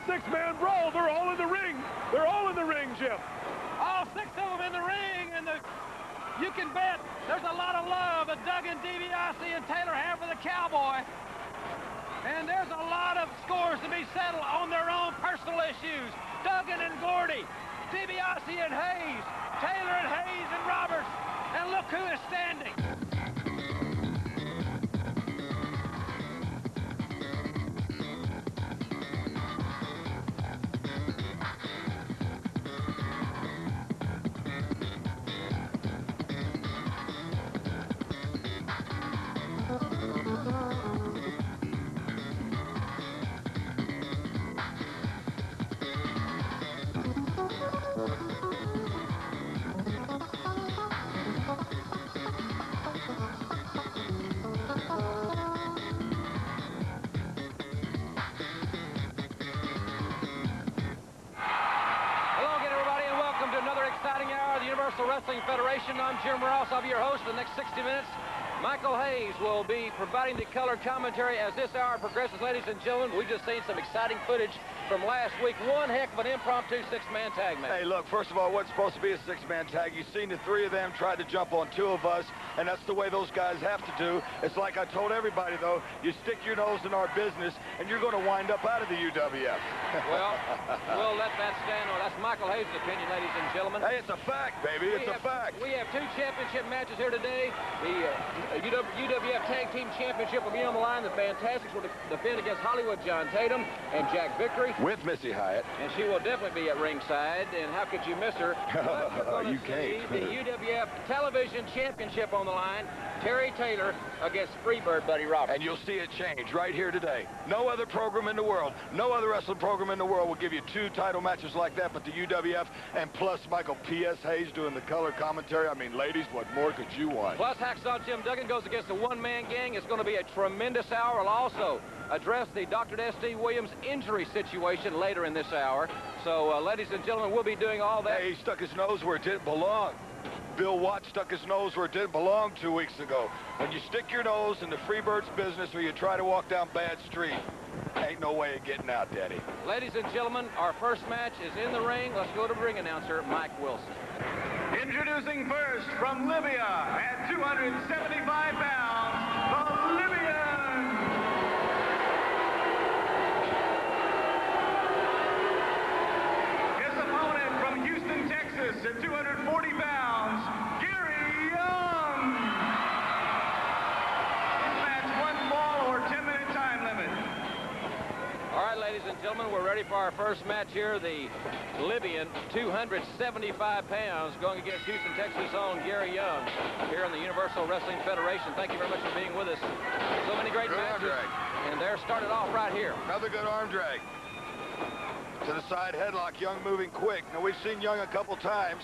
six-man brawl. They're all in the ring. They're all in the ring, Jim. All six of them in the ring, and you can bet there's a lot of love that Duggan, DiBiase, and Taylor have for the Cowboy. And there's a lot of scores to be settled on their own personal issues. Duggan and Gordy, DiBiase and Hayes, Taylor and Hayes and Roberts, and look who is standing. Wrestling Federation. I'm Jim Ross. I'll be your host for the next 60 minutes. Michael Hayes will be providing the color commentary as this hour progresses. Ladies and gentlemen, we've just seen some exciting footage from last week. One heck of an impromptu six-man tag match. Hey, look, first of all, it wasn't supposed to be a six-man tag. You've seen the three of them try to jump on two of us, and that's the way those guys have to do. It's like I told everybody, though, you stick your nose in our business, and you're going to wind up out of the UWF. Well, we'll let that stand on. That's Michael Hayes' opinion, ladies and gentlemen. Hey, it's a fact, baby. It's a fact. We have two championship matches here today. The UWF Tag Team Championship will be on the line. The Fantastics will defend against Hollywood John Tatum and Jack Vickery. With Missy Hyatt. And she will definitely be at ringside. And how could you miss her? You can't. The UWF Television Championship on the line. Terry Taylor against Freebird Buddy Roberts. And you'll see it change right here today. No other program in the world, no other wrestling program in the world will give you two title matches like that but the UWF, and plus Michael P.S. Hayes doing the color commentary. I mean, ladies, what more could you want? Plus, Hacksaw Jim Duggan goes against the one-man gang. It's going to be a tremendous hour. We'll also address the Dr. S.D. Williams injury situation later in this hour. So, ladies and gentlemen, we'll be doing all that. Hey, he stuck his nose where it didn't belong. Bill Watts stuck his nose where it didn't belong 2 weeks ago. When you stick your nose in the Freebirds business or you try to walk down bad street, ain't no way of getting out, Daddy. Ladies and gentlemen, our first match is in the ring. Let's go to ring announcer Mike Wilson. Introducing first from Libya at 275 pounds, the Libyan. His opponent from Houston, Texas at 240 pounds, Gary Young. This match, 1 fall or 10-minute time limit. All right, ladies and gentlemen, we're ready for our first match here. The Libyan, 275 pounds, going against Houston, Texas' own Gary Young here in the Universal Wrestling Federation. Thank you very much for being with us. So many great matches, and they're started off right here. Another good arm drag. To the side headlock, Young moving quick. Now, we've seen Young a couple times.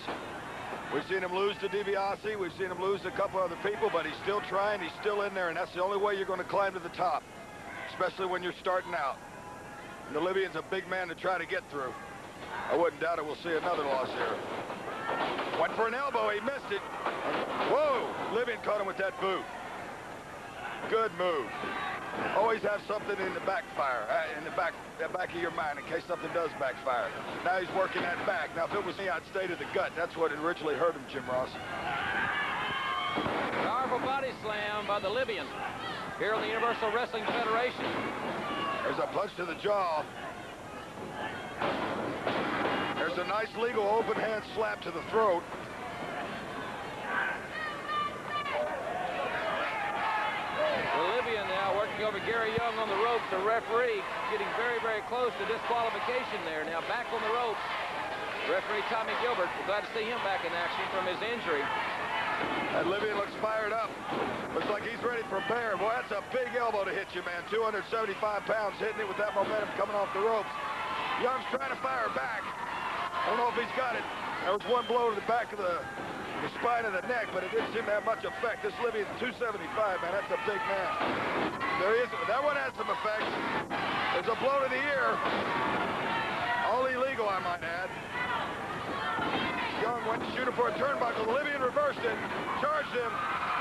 We've seen him lose to DiBiase. We've seen him lose to a couple other people, but he's still trying. He's still in there, and that's the only way you're going to climb to the top, especially when you're starting out. And the Libyan's a big man to try to get through. I wouldn't doubt it. We'll see another loss here. Went for an elbow. He missed it. Whoa! Libyan caught him with that boot. Good move. Always have something in the backfire, in the back of your mind in case something does backfire. Now he's working that back. Now, if it was me, I'd stay to the gut. That's what originally hurt him, Jim Ross. Powerful body slam by the Libyan here in the Universal Wrestling Federation. There's a punch to the jaw. There's a nice legal open hand slap to the throat. The Libyan now working over Gary Young on the ropes. The referee getting very, very close to disqualification there. Now back on the ropes. Referee Tommy Gilbert. We're glad to see him back in action from his injury. And Libyan looks fired up. Looks like he's ready for bear. Boy, that's a big elbow to hit you, man. 275 pounds hitting it with that momentum coming off the ropes. Young's trying to fire back. I don't know if he's got it. There was one blow to the back of the spine of the neck, but it didn't seem to have much effect. This Libyan's 275, man. That's a big man. There is. That one has some effect. There's a blow to the ear. All illegal, I might add. Young went to shoot him for a turnbuckle. The Libyan reversed it, charged him.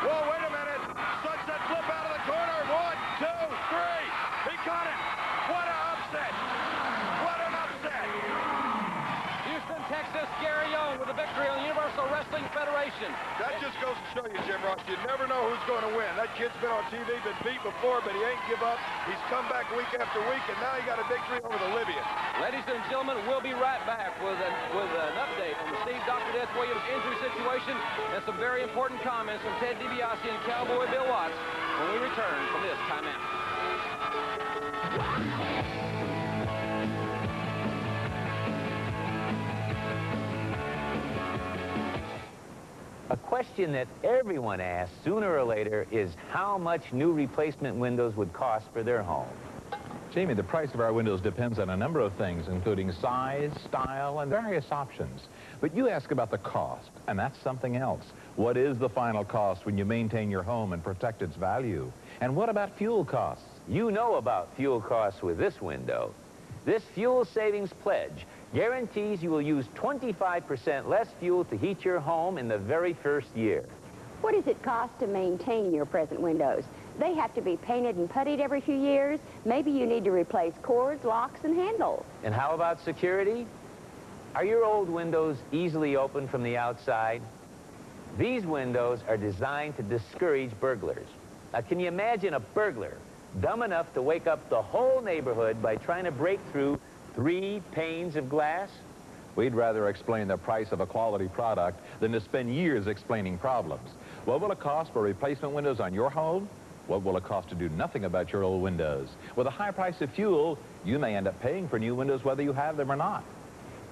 Whoa, wait a minute. Sunset flip out of the corner. 1, 2, 3. He caught it. What an upset. What an question. That just goes to show you, Jim Ross, you never know who's going to win. That kid's been on TV, been beat before, but he ain't give up. He's come back week after week, and now he got a victory over the Libyan. Ladies and gentlemen, we'll be right back with an update on the Steve Dr. Death Williams injury situation and some very important comments from Ted DiBiase and Cowboy Bill Watts when we return from this timeout. A question that everyone asks sooner or later is how much new replacement windows would cost for their home. Jamie, the price of our windows depends on a number of things, including size, style, and various options. But you ask about the cost, and that's something else. What is the final cost when you maintain your home and protect its value? And what about fuel costs? You know about fuel costs with this window. This fuel savings pledge guarantees you will use 25% less fuel to heat your home in the very first year. What does it cost to maintain your present windows? They have to be painted and puttied every few years. Maybe you need to replace cords, locks, and handles. And how about security? Are your old windows easily opened from the outside? These windows are designed to discourage burglars. Now, can you imagine a burglar dumb enough to wake up the whole neighborhood by trying to break through 3 panes of glass? We'd rather explain the price of a quality product than to spend years explaining problems. What will it cost for replacement windows on your home? What will it cost to do nothing about your old windows? With a high price of fuel, you may end up paying for new windows whether you have them or not.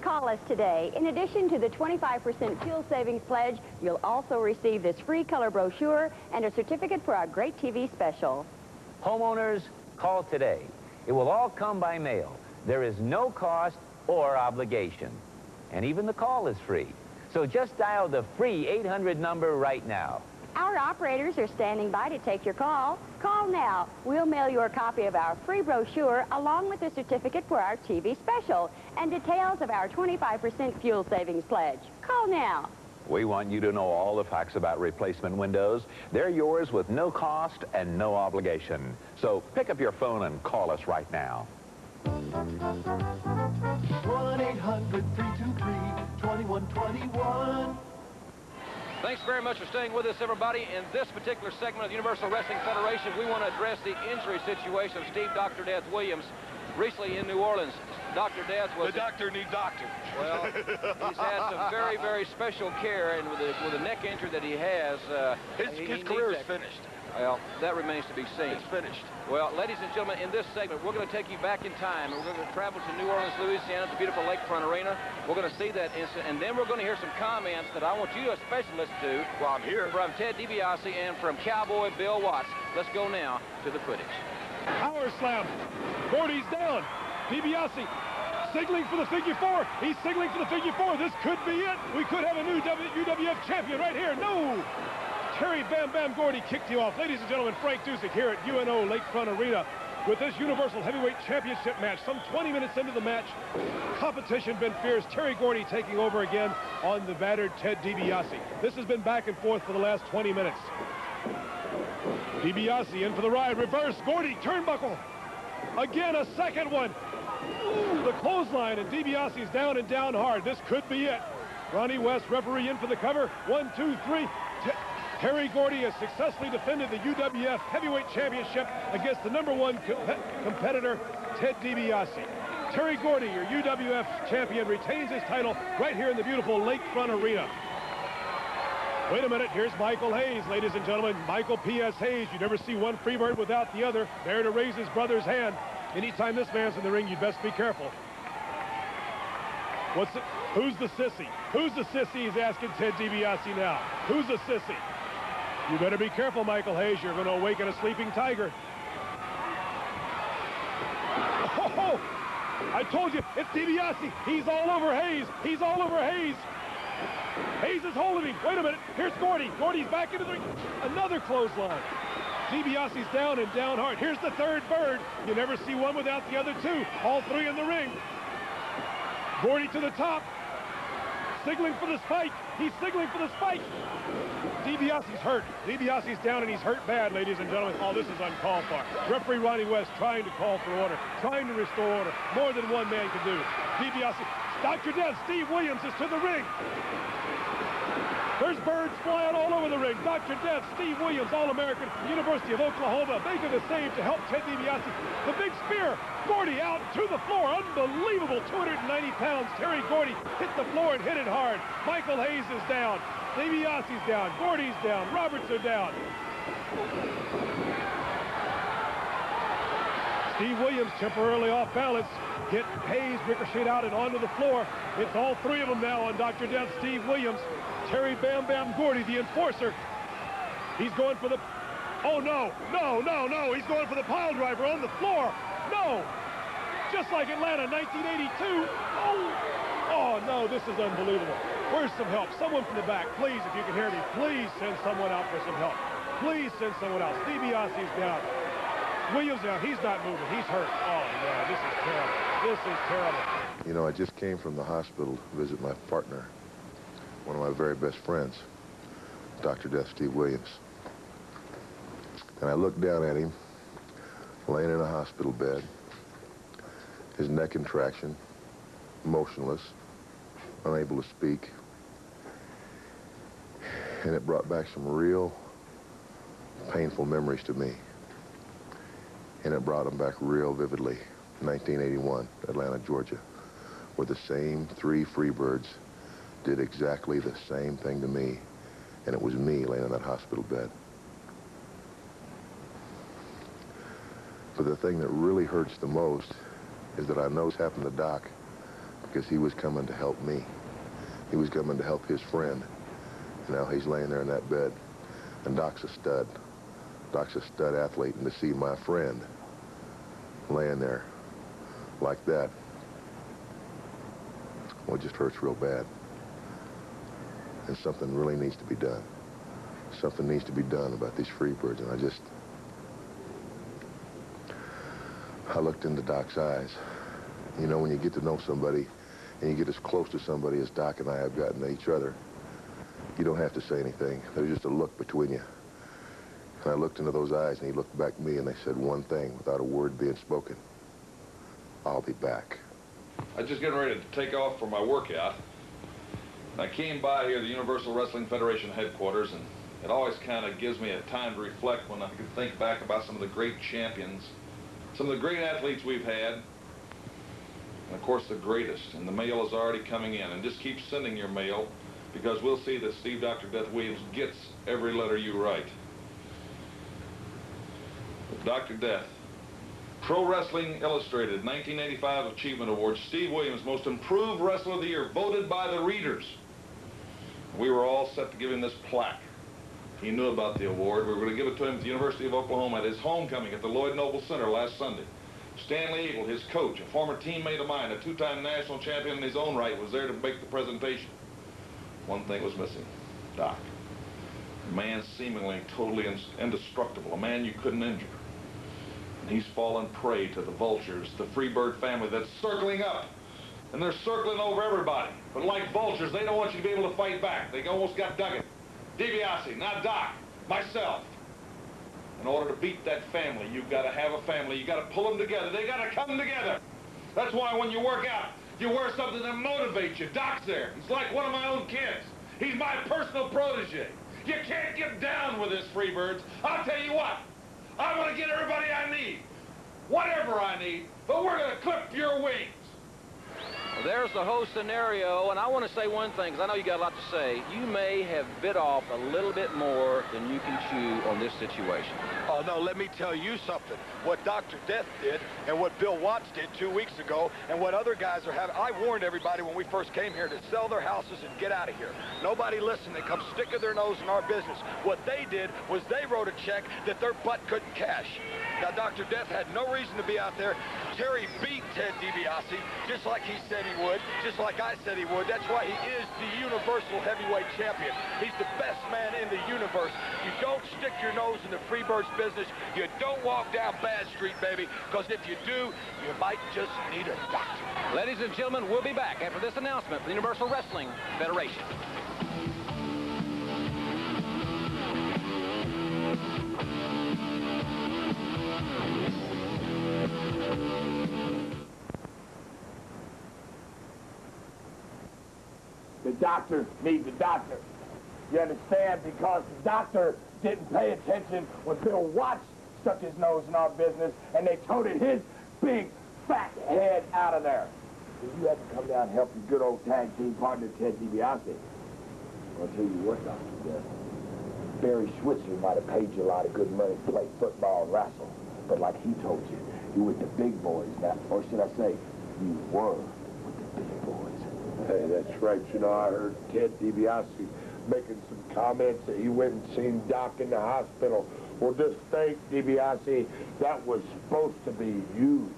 Call us today. In addition to the 25% fuel savings pledge, you'll also receive this free color brochure and a certificate for our great TV special. Homeowners, call today. It will all come by mail. There is no cost or obligation. And even the call is free. So just dial the free 800 number right now. Our operators are standing by to take your call. Call now. We'll mail you a copy of our free brochure along with a certificate for our TV special and details of our 25% fuel savings pledge. Call now. We want you to know all the facts about replacement windows. They're yours with no cost and no obligation. So pick up your phone and call us right now. 1-800-323-2121. Thanks very much for staying with us, everybody. In this particular segment of the Universal Wrestling Federation, we want to address the injury situation of Steve Dr. Death Williams. Recently in New Orleans, Dr. Death was... The doctor need doctor. Well, he's had some very, very special care, and with the neck injury that he has... his career is finished. Well, that remains to be seen. It's finished. Well, ladies and gentlemen, in this segment, we're going to take you back in time, and we're going to travel to New Orleans, Louisiana, the beautiful Lakefront Arena. We're going to see that incident, and then we're going to hear some comments that I want you especially listen to. Well, I'm here. From Ted DiBiase and from Cowboy Bill Watts. Let's go now to the footage. Power slam. Gordy's down. DiBiase signaling for the figure 4. He's signaling for the figure 4. This could be it. We could have a new UWF champion right here. No. Terry Bam Bam Gordy kicked you off. Ladies and gentlemen, Frank Dusek here at UNO Lakefront Arena with this Universal Heavyweight Championship match. Some 20 minutes into the match, competition been fierce. Terry Gordy taking over again on the battered Ted DiBiase. This has been back and forth for the last 20 minutes. DiBiase in for the ride. Reverse. Gordy turnbuckle. Again, a second one. Ooh, the clothesline, and DiBiase's down and down hard. This could be it. Ronnie West, referee, in for the cover. 1, 2, 3. Terry Gordy has successfully defended the UWF Heavyweight Championship against the #1 competitor, Ted DiBiase. Terry Gordy, your UWF champion, retains his title right here in the beautiful Lakefront Arena. Wait a minute, here's Michael Hayes, ladies and gentlemen. Michael P.S. Hayes. You never see one Freebird without the other. There to raise his brother's hand. Anytime this man's in the ring, you'd best be careful. Who's the sissy? Who's the sissy? He's asking Ted DiBiase now. Who's the sissy? You better be careful, Michael Hayes. You're going to awaken a sleeping tiger. Oh, I told you, it's DiBiase. He's all over Hayes. He's all over Hayes. Hayes is holding him. Wait a minute. Here's Gordy. Gordy's back into the ring. Another clothesline. DiBiase's down and down hard. Here's the third bird. You never see one without the other two. All three in the ring. Gordy to the top. Signaling for the spike. He's signaling for the spike. DiBiase's hurt. DiBiase's down and he's hurt bad, ladies and gentlemen. Oh, this is uncalled for. Referee Ronnie West trying to call for order, trying to restore order. More than one man can do. DiBiase. Dr. Death, Steve Williams is to the ring. There's Birds flying all over the ring. Dr. Death, Steve Williams, All-American from the University of Oklahoma, making the save to help Ted DiBiase. The big spear. Gordy out to the floor. Unbelievable. 290 pounds. Terry Gordy hit the floor and hit it hard. Michael Hayes is down. DiBiase's down. Gordy's down. Roberts are down. Steve Williams temporarily off balance. Hit Hayes, ricochet out and onto the floor. It's all three of them now on Dr. Death. Steve Williams, Terry Bam Bam Gordy, the enforcer. He's going for the... Oh, no, no, no, no. He's going for the pile driver on the floor. No. Just like Atlanta, 1982. Oh, no, this is unbelievable. Where's some help? Someone from the back, please, if you can hear me, please send someone out for some help. Please send someone out. DiBiase's down. Williams down. He's not moving. He's hurt. Oh, no, this is terrible. This is terrible. You know, I just came from the hospital to visit my partner, one of my very best friends, Dr. Death Steve Williams. And I looked down at him, laying in a hospital bed, his neck in traction, motionless, unable to speak. And it brought back some real painful memories to me. And it brought them back real vividly. 1981, Atlanta, Georgia, where the same three Freebirds did exactly the same thing to me, and it was me laying in that hospital bed. But the thing that really hurts the most is that I know it's happened to Doc because he was coming to help me. He was coming to help his friend. And now he's laying there in that bed, and Doc's a stud. Doc's a stud athlete, and to see my friend laying there like that, well, it just hurts real bad. And something really needs to be done. Something needs to be done about these Freebirds, and I looked into Doc's eyes. You know, when you get to know somebody, and you get as close to somebody as Doc and I have gotten to each other, you don't have to say anything. There's just a look between you. And I looked into those eyes, and he looked back at me, and they said one thing without a word being spoken. I'll be back. I was just getting ready to take off for my workout. I came by here, the Universal Wrestling Federation headquarters, and it always kind of gives me a time to reflect when I can think back about some of the great champions, some of the great athletes we've had, and of course the greatest. And the mail is already coming in, and just keep sending your mail, because we'll see that Steve Dr. Death Williams gets every letter you write. Dr. Death, Pro Wrestling Illustrated 1985 Achievement Award, Steve Williams, Most Improved Wrestler of the Year, voted by the readers. We were all set to give him this plaque. He knew about the award. We were going to give it to him at the University of Oklahoma at his homecoming at the Lloyd Noble Center last Sunday. Stanley Eagle, his coach, a former teammate of mine, a two-time national champion in his own right, was there to make the presentation. One thing was missing: Doc. A man seemingly totally indestructible, a man you couldn't injure. And he's fallen prey to the vultures, the Freebird family that's circling up. And they're circling over everybody. But like vultures, they don't want you to be able to fight back. They almost got Duggan, DiBiase, not Doc, myself. In order to beat that family, you've got to have a family. You've got to pull them together. They got to come together. That's why when you work out, you wear something that motivates you. Doc's there. He's like one of my own kids. He's my personal protege. You can't get down with this, Freebirds. I'll tell you what. I'm going to get everybody I need, whatever I need, but we're going to clip your wings. There's the whole scenario, and I want to say one thing, because I know you got a lot to say. You may have bit off a little bit more than you can chew on this situation. Oh, no, let me tell you something. What Dr. Death did and what Bill Watts did 2 weeks ago and what other guys are having. I warned everybody when we first came here to sell their houses and get out of here. Nobody listened. They come sticking their nose in our business. What they did was they wrote a check that their butt couldn't cash. Now, Dr. Death had no reason to be out there. Terry beat Ted DiBiase, just like he said he would, just like I said he would. That's why he is the Universal Heavyweight Champion. He's the best man in the universe. You don't stick your nose in the Freebirds business. You don't walk down Bad Street, baby, because if you do, you might just need a doctor. Ladies and gentlemen, we'll be back after this announcement from the Universal Wrestling Federation. The doctor needs a doctor. You understand? Because the doctor didn't pay attention when Bill Watts stuck his nose in our business and they toted his big, fat head out of there. So you had to come down and help your good old tag team partner, Ted DiBiase. I'll tell you what, Dr. Death. Barry Schweitzer might have paid you a lot of good money to play football and wrestle. But like he told you, you're with the big boys now. Or should I say, you were with the big boys. Hey, that's right. You know, I heard Ted DiBiase making some comments that he went and seen Doc in the hospital. Well, just think, DiBiase, that was supposed to be you.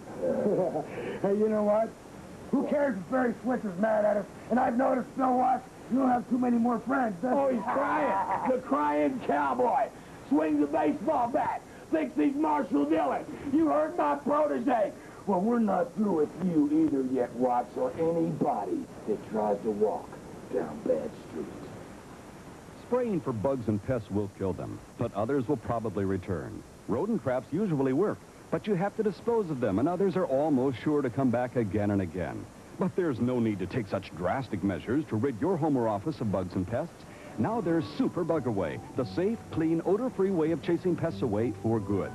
Hey, you know what? Who cares if Barry Schweitzer's mad at us? And I've noticed, Bill Watts, you don't have too many more friends, does he? Oh, he's crying. The crying cowboy. Swings a baseball bat. Thinks he's Marshall Dillon. You heard my protege. Well, we're not through with you either yet, Watts, or anybody that tries to walk down bad streets. Spraying for bugs and pests will kill them, but others will probably return. Rodent traps usually work, but you have to dispose of them, and others are almost sure to come back again and again. But there's no need to take such drastic measures to rid your home or office of bugs and pests. Now there's Super Bug Away, the safe, clean, odor-free way of chasing pests away for good.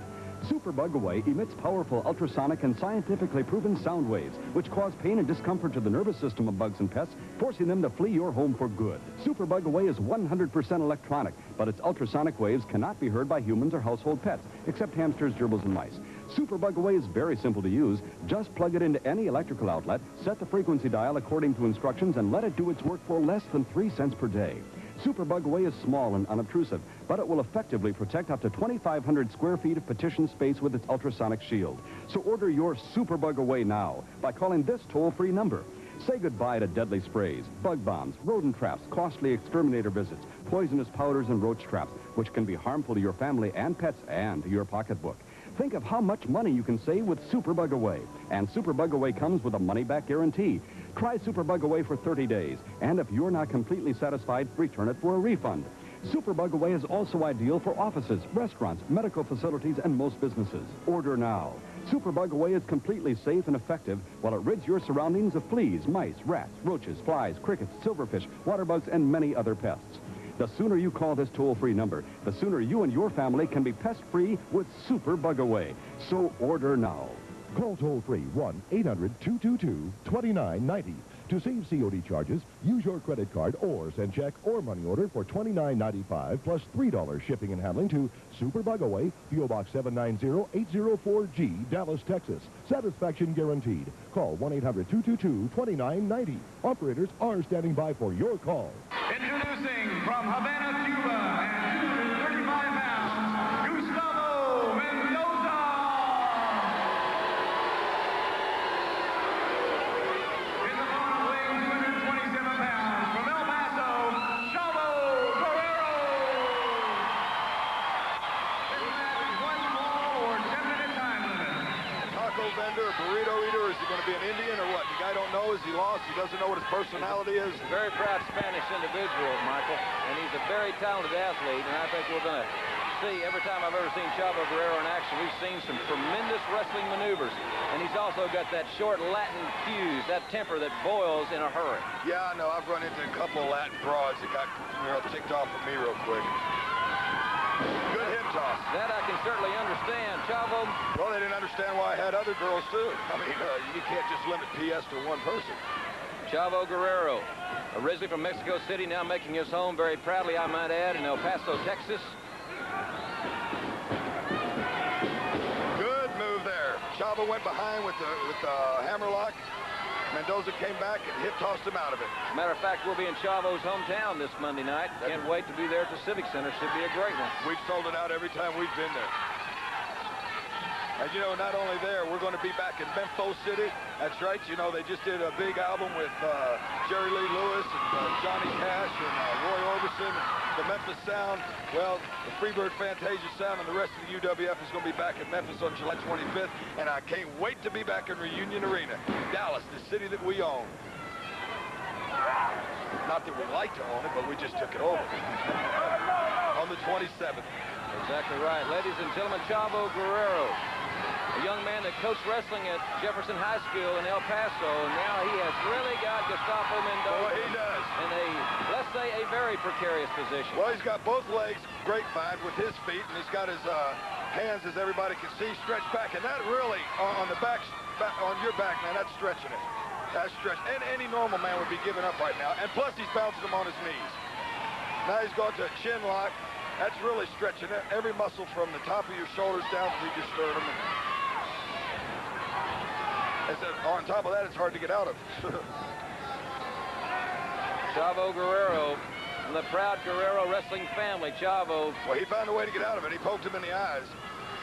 Super Bug Away emits powerful ultrasonic and scientifically proven sound waves, which cause pain and discomfort to the nervous system of bugs and pests, forcing them to flee your home for good. Super Bug Away is 100% electronic, but its ultrasonic waves cannot be heard by humans or household pets, except hamsters, gerbils, and mice. Super Bug Away is very simple to use. Just plug it into any electrical outlet, set the frequency dial according to instructions, and let it do its work for less than 3 cents per day. Super Bug Away is small and unobtrusive, but it will effectively protect up to 2,500 square feet of petition space with its ultrasonic shield. So order your Super Bug Away now by calling this toll-free number. Say goodbye to deadly sprays, bug bombs, rodent traps, costly exterminator visits, poisonous powders, and roach traps, which can be harmful to your family and pets and to your pocketbook. Think of how much money you can save with Super Bug Away. And Super Bug Away comes with a money-back guarantee. Try Super Bug Away for 30 days, and if you're not completely satisfied, return it for a refund. Super Bug Away is also ideal for offices, restaurants, medical facilities, and most businesses. Order now. Super Bug Away is completely safe and effective while it rids your surroundings of fleas, mice, rats, roaches, flies, crickets, silverfish, water bugs, and many other pests. The sooner you call this toll-free number, the sooner you and your family can be pest-free with Super Bug Away. So order now. Call toll-free 1-800-222-2990. To save COD charges, use your credit card or send check or money order for $29.95 plus $3 shipping and handling to Super Bug Away, P.O. Box 790-804G, Dallas, Texas. Satisfaction guaranteed. Call 1-800-222-2990. Operators are standing by for your call. Introducing from Havana, Cuba, and 235 pounds, Gustavo Mendoza. His opponent weighing 227 pounds, from El Paso, Chavo Guerrero. This match is 1 ball or 10-minute time limit. Taco vendor, burrito eater, is he going to be an Indian or what? The guy don't know, is he lost? He doesn't know what his personality is? Very proud Spanish individual, Michael, and he's a very talented athlete, and I think we're going to see, every time I've ever seen Chavo Guerrero in action, we've seen some tremendous wrestling maneuvers, and he's also got that short Latin fuse, that temper that boils in a hurry. Yeah, I know. I've run into a couple of Latin broads that got ticked off of me real quick. Good hip toss. That I can certainly understand. Chavo. Well, they didn't understand why I had other girls, too. I mean, you can't just limit PS to one person. Chavo Guerrero, originally from Mexico City, now making his home very proudly, I might add, in El Paso, Texas. Good move there. Chavo went behind with the hammerlock. Mendoza came back and hip tossed him out of it. As a matter of fact, we'll be in Chavo's hometown this Monday night. Can't wait to be there at the Civic Center. Should be a great one. We've sold it out every time we've been there. And, you know, not only there, we're going to be back in Memphis City. That's right. You know, they just did a big album with Jerry Lee Lewis and Johnny Cash and Roy Orbison, the Memphis Sound. Well, the Freebird Fantasia Sound and the rest of the UWF is going to be back in Memphis on July 25th. And I can't wait to be back in Reunion Arena, Dallas, the city that we own. Not that we like to own it, but we just took it over on the 27th. Exactly right. Ladies and gentlemen, Chavo Guerrero. a young man that coached wrestling at Jefferson High School in El Paso, and now he has really got Gustavo Mendoza. Boy, he does. In a, let's say, a very precarious position. Well, he's got both legs grapevine with his feet, and he's got his hands, as everybody can see, stretched back. And that really, on the back, on your back, man, that's stretching it. That's stretching. And any normal man would be giving up right now. And plus, he's bouncing him on his knees. Now he's going to a chin lock. That's really stretching it. Every muscle from the top of your shoulders down through your sternum. On top of that, it's hard to get out of. Chavo Guerrero, from the proud Guerrero wrestling family. Chavo. Well, he found a way to get out of it. He poked him in the eyes.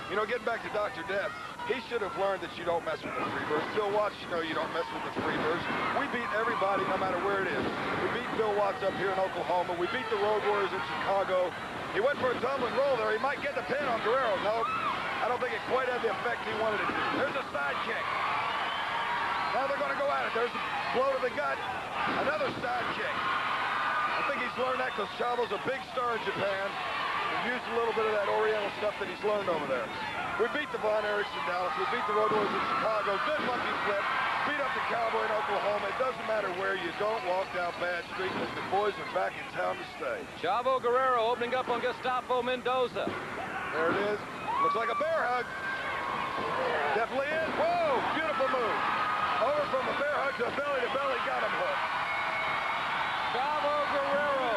You know, getting back to Dr. Death, he should have learned that you don't mess with the Freebirds. Bill Watts, you know you don't mess with the Freebirds. We beat everybody, no matter where it is. We beat Bill Watts up here in Oklahoma. We beat the Road Warriors in Chicago. He went for a tumbling roll there. He might get the pin on Guerrero. No, I don't think it quite had the effect he wanted it to. There's a side kick. Now they're going to go at it. There's a blow to the gut. Another side kick. I think he's learned that because Chavo's a big star in Japan. He's used a little bit of that Oriental stuff that he's learned over there. We beat the Von Erichs in Dallas. We beat the Road Warriors in Chicago. Good monkey flip. Beat up the Cowboy in Oklahoma. It doesn't matter where. You don't walk down bad street because the boys are back in town to stay. Chavo Guerrero opening up on Gustavo Mendoza. There it is. Looks like a bear hug. Definitely is. Whoa, beautiful move. Over from a bear hug to a belly-to-belly, got him hooked. Chavo Guerrero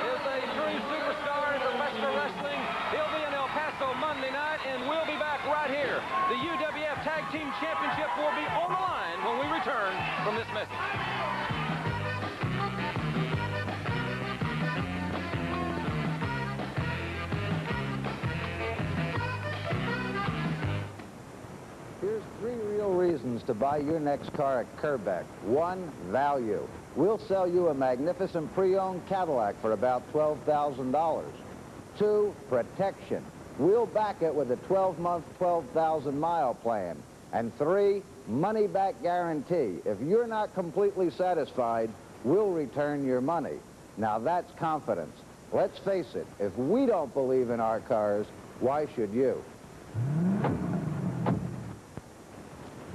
is a true superstar in professional wrestling. He'll be in El Paso Monday night, and we'll be back right here. The UWF Tag Team Championship will be on the line when we return from this message. Here's 3 real reasons to buy your next car at Kerbeck. 1, value. We'll sell you a magnificent pre-owned Cadillac for about $12,000. 2, protection. We'll back it with a 12-month, 12,000-mile plan. And 3, money-back guarantee. If you're not completely satisfied, we'll return your money. Now that's confidence. Let's face it, if we don't believe in our cars, why should you?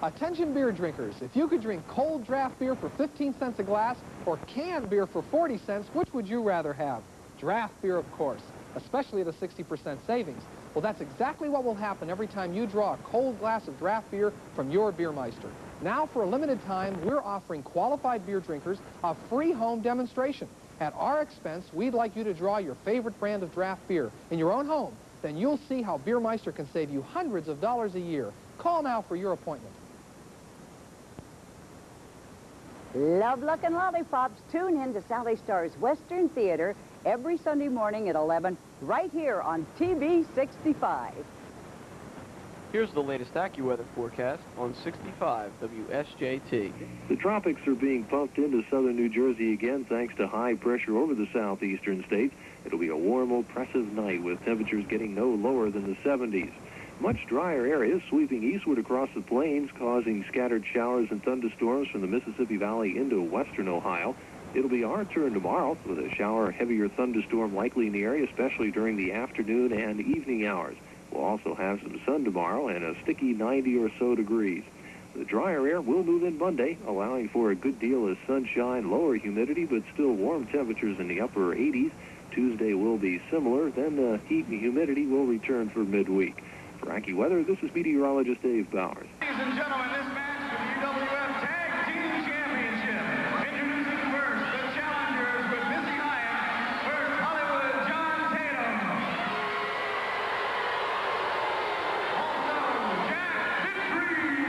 Attention beer drinkers, if you could drink cold draft beer for 15 cents a glass or canned beer for 40 cents, which would you rather have? Draft beer, of course, especially at a 60% savings. Well, that's exactly what will happen every time you draw a cold glass of draft beer from your Beermeister. Now, for a limited time, we're offering qualified beer drinkers a free home demonstration. At our expense, we'd like you to draw your favorite brand of draft beer in your own home. Then you'll see how Beermeister can save you hundreds of dollars a year. Call now for your appointment. Love, Luck, and Lollipops. Tune in to Sally Starr's Western Theater every Sunday morning at 11, right here on TV 65. Here's the latest AccuWeather forecast on 65 WSJT. The tropics are being pumped into southern New Jersey again thanks to high pressure over the southeastern states. It'll be a warm, oppressive night with temperatures getting no lower than the 70s. Much drier areas sweeping eastward across the plains, causing scattered showers and thunderstorms from the Mississippi Valley into western Ohio. It'll be our turn tomorrow with a shower, heavier thunderstorm likely in the area, especially during the afternoon and evening hours. We'll also have some sun tomorrow and a sticky 90 or so degrees. The drier air will move in Monday, allowing for a good deal of sunshine, lower humidity, but still warm temperatures in the upper 80s. Tuesday will be similar, then the heat and humidity will return for midweek. For AccuWeather, this is meteorologist Dave Bowers. Ladies and gentlemen, this match for the UWF Tag Team Championship. Introducing first the challengers with Missy Hyatt. First, Hollywood John Tatum. Also, Jack Victory.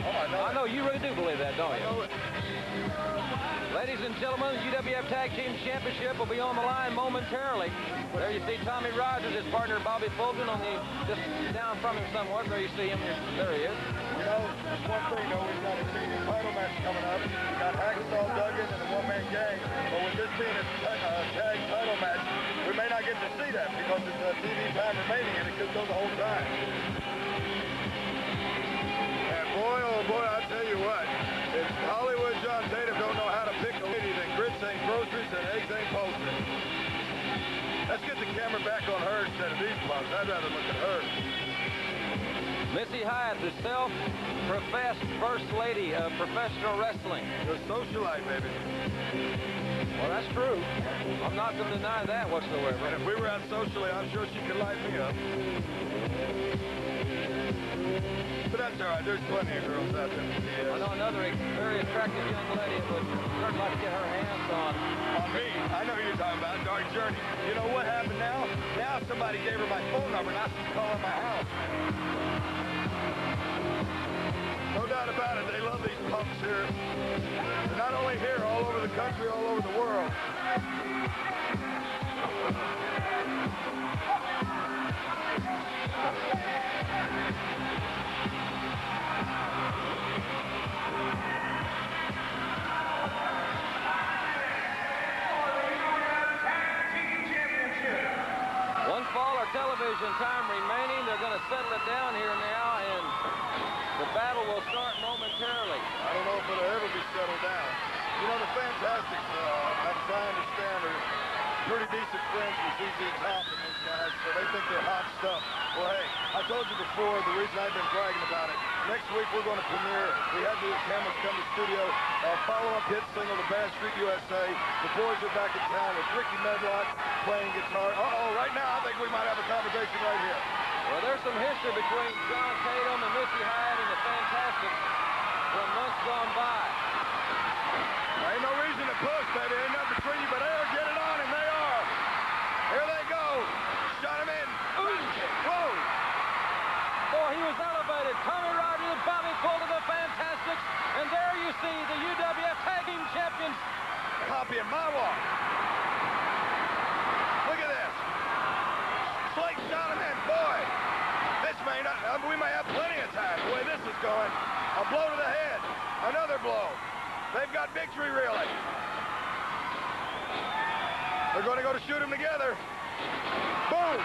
I know you really do believe that, don't you? Ladies and gentlemen, the UWF Tag Team Championship will be on the line momentarily. There you see Tommy Rogers, his partner Bobby Fulton, on the just down from him somewhat. There you see him. There he is. You know, there's one thing, though. We've got a TV title match coming up. We've got Hacksaw Duggan and the one-man gang. But with this being a tag title match, we may not get to see that because it's TV time remaining, and it could go the whole time. And boy, oh boy, I tell you what, if Hollywood John Tatum don't know how to pick a lady, then grits ain't groceries and eggs ain't poultry. Let's get the camera back on her instead of these punks. I'd rather look at her. Missy Hyatt, the self-professed first lady of professional wrestling. The socialite, baby. Well, that's true. I'm not going to deny that whatsoever. And if we were out socially, I'm sure she could light me up. But that's all right. There's plenty of girls out there. Yes. I know another very attractive young lady would certainly like to get her hands on me. I know who you're talking about, Dark Journey. You know what happened now? Now somebody gave her my phone number, and I should call her my house. No doubt about it, they love these punks here. They're not only here, all over the country, all over the world. One fall or television time remaining. They're going to settle it down here now, and the battle will start momentarily. I don't know if it'll ever be settled down. You know, the Fantastics, as I understand, are pretty decent friends with ZZ Top and those guys, so they think they're hot stuff. Well, hey, I told you before, the reason I've been bragging about it, next week we're going to premiere, we had the cameras come to the studio, follow-up hit single, The Bad Street USA. The boys are back in town with Ricky Medlock playing guitar. Uh-oh, right now I think we might have a conversation right here. Well, there's some history between John Tatum and Missy Hyatt and the Fantastics from months gone by. There ain't no reason to push, baby. Ain't nothing between you, but they'll get it on, and they are. Here they go. Shot him in. Whoa. Boy, he was elevated. Tommy Rogers, Bobby Fulton, the Fantastics, and there you see the UWF Tag Team Champions. Copying my walk. Look at this. Blake shot him in. Boy, this may not, we may have plenty of time the way this is going. A blow to the head. Another blow. They've got victory reeling. They're going to go to shoot them together. Boom!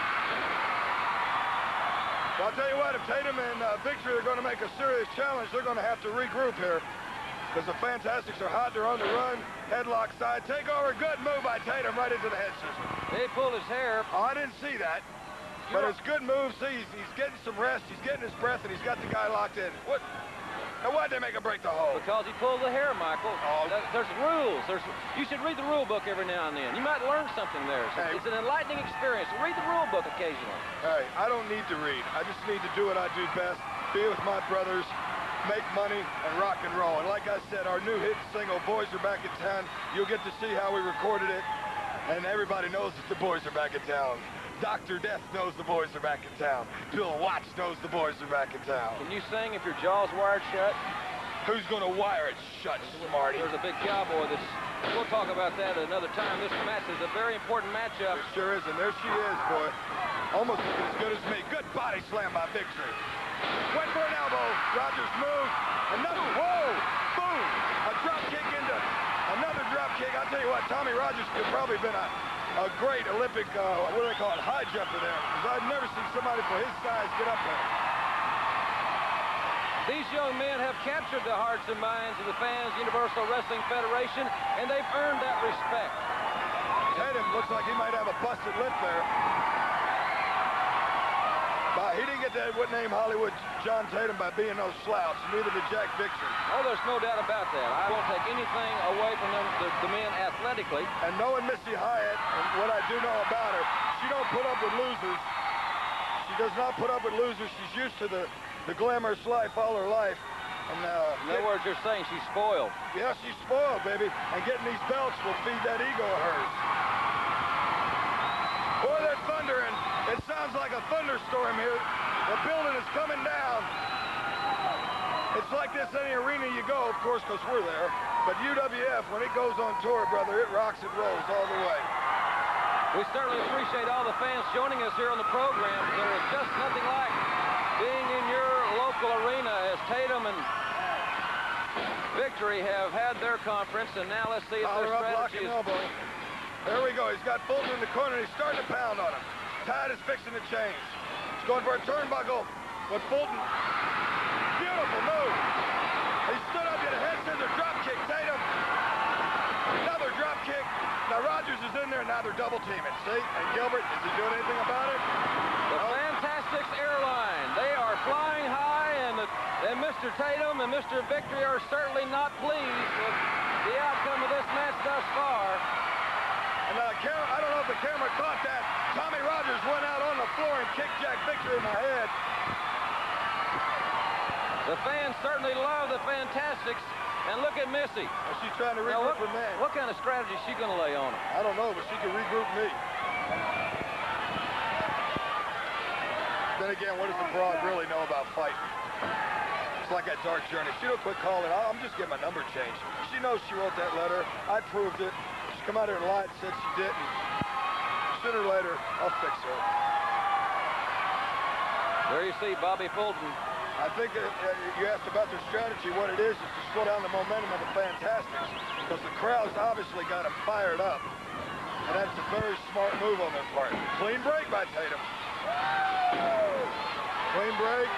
So I'll tell you what, if Tatum and Victory are going to make a serious challenge, they're going to have to regroup here. Because the Fantastics are hot, they're on the run. Headlock side, take over, good move by Tatum right into the head system. They pulled his hair. Oh, I didn't see that. But it's good move. See, he's getting some rest, he's getting his breath, and he's got the guy locked in. What? Now, why'd they make him break the hold? Because he pulled the hair, Michael. Oh. There's rules. You should read the rule book every now and then. You might learn something there. Hey. It's an enlightening experience. Read the rule book occasionally. Hey, I don't need to read. I just need to do what I do best, be with my brothers, make money, and rock and roll. And like I said, our new hit single, Boys Are Back in Town, you'll get to see how we recorded it. And everybody knows that the boys are back in town. Dr. Death knows the boys are back in town. Bill Watts knows the boys are back in town. Can you sing if your jaw's wired shut? Who's going to wire it shut, Smarty? There's a big cowboy that's... We'll talk about that at another time. This match is a very important matchup. It sure is, and there she is, boy. Almost as good as me. Good body slam by Victory. Went for an elbow. Rogers moved. Another... Whoa! Boom! A drop kick into... Another drop kick. I'll tell you what, Tommy Rogers could probably have been a great Olympic, what do they call it, high jumper there. Because I've never seen somebody for his size get up there. These young men have captured the hearts and minds of the fans, Universal Wrestling Federation, and they've earned that respect. Tatum looks like he might have a busted lip there. But he didn't get that name Hollywood John Tatum by being no slouch, neither did Jack Victory. Oh, there's no doubt about that. I won't take anything away from them, the men athletically. And knowing Missy Hyatt, and what I do know about her, she don't put up with losers. She does not put up with losers. She's used to the glamorous life all her life. And, in other words, you're saying she's spoiled. Yeah, she's spoiled, baby. And getting these belts will feed that ego of hers. Boy, they're thundering. It sounds like a thunderstorm here. The building is coming down. It's like this any arena you go, of course, because we're there. But UWF, when it goes on tour, brother, it rocks and rolls all the way. We certainly appreciate all the fans joining us here on the program. There is just nothing like being in your local arena as Tatum and Victory have had their conference, and now let's see if their strategy is... Elbow. There we go. He's got Fulton in the corner, and he's starting to pound on him. Tide is fixing to change. He's going for a turnbuckle with Fulton. Beautiful move. He stood up, did a head scissor drop kick. Tatum. Another drop kick. Now Rogers is in there, now they're double teaming. See? And Gilbert, is he doing anything about it? The Fantastics airline. They are flying high, and Mr. Tatum and Mr. Victory are certainly not pleased with the outcome of this match thus far. And I don't know if the camera caught that. Tommy Rogers went out on the floor and kicked Jack Victory in the head. The fans certainly love the Fantastics. And look at Missy. Well, she's trying to regroup her man. What kind of strategy is she going to lay on him? I don't know, but she can regroup me. Then again, what does the broad really know about fighting? It's like that Dark Journey. She don't quit calling. I'm just getting my number changed. She knows she wrote that letter. I proved it. She come out here and lied and said she didn't. Sooner or later, I'll fix her. There you see Bobby Fulton. I think you asked about their strategy. What it is to slow down the momentum of the Fantastics, because the crowd's obviously got them fired up. And that's a very smart move on their part. Clean break by Tatum. Clean break.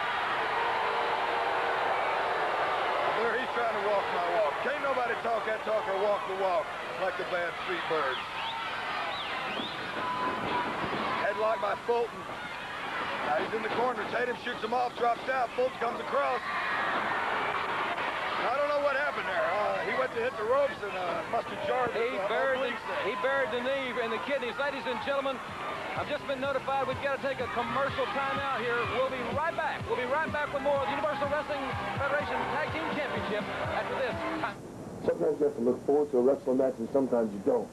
There he's trying to walk my walk. Can't nobody talk that talk or walk the walk like the Bad Street Birds. Headlock by Fulton. Now he's in the corner. Tatum shoots him off, drops down. Fulton comes across. I don't know what happened there. He went to hit the ropes and must have jarred. He buried the knee in the kidneys. Ladies and gentlemen, I've just been notified we've got to take a commercial timeout here. We'll be right back. We'll be right back with more of the Universal Wrestling Federation Tag Team Championship after this. Sometimes you have to look forward to a wrestling match, and sometimes you don't.